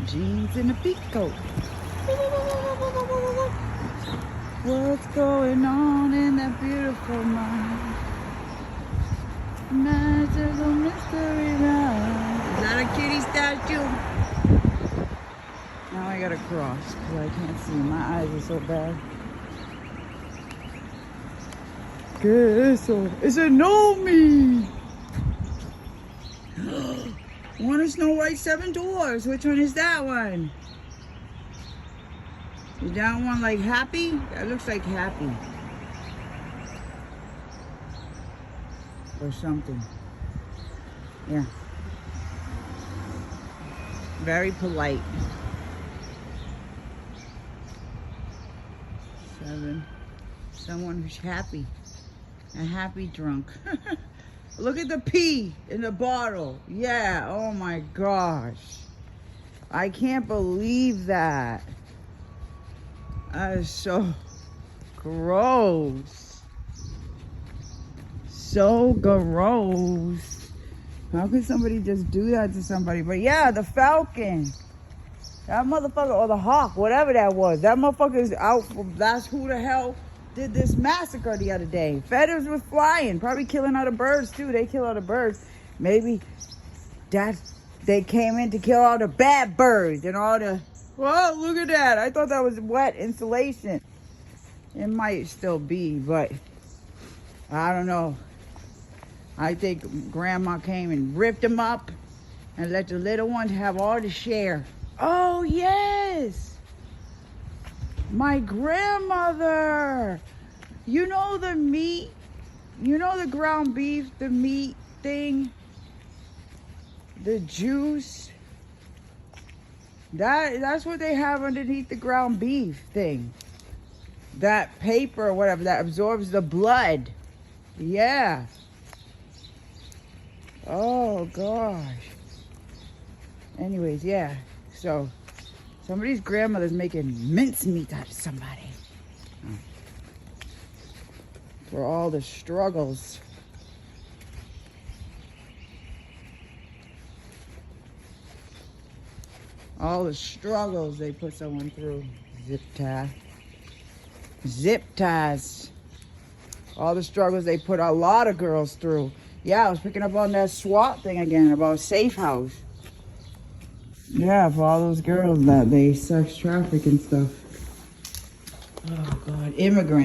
Jeans and a peak coat. What's going on in that beautiful mind? Magical mystery ride. Is that a kitty statue? Now I gotta cross because I can't see. My eyes are so bad. ¿Qué es eso? It's a Nomi! One is Snow White 7 Dwarfs. Which one is that one? Is that one like Happy? That looks like Happy. Or something. Yeah. Very polite. 7. Someone who's happy. A happy drunk. Look at the pee in the bottle. Yeah, oh my gosh. I can't believe that. That is so gross. So gross. How could somebody just do that to somebody? But yeah, the Falcon. That motherfucker, or the Hawk, whatever that was. That motherfucker is out. That's who the hell did this massacre the other day. Feathers were flying, probably killing other birds too. They kill other birds. Maybe they came in to kill all the bad birds and all the, whoa, look at that. I thought that was wet insulation. It might still be, but I don't know. I think grandma came and ripped them up and let the little ones have all the share. Oh yes. My grandmother, you know the meat, you know the ground beef, the meat thing, the juice, that's what they have underneath the ground beef thing. That paper or whatever that absorbs the blood. Yeah. Oh gosh. Anyways, yeah, so somebody's grandmother's making mincemeat out of somebody. For all the struggles. All the struggles they put someone through. Zip tie. Zip ties. All the struggles they put a lot of girls through. Yeah, I was picking up on that SWAT thing again about Safe House. Yeah, for all those girls that they sex traffic and stuff. Oh God, immigrants.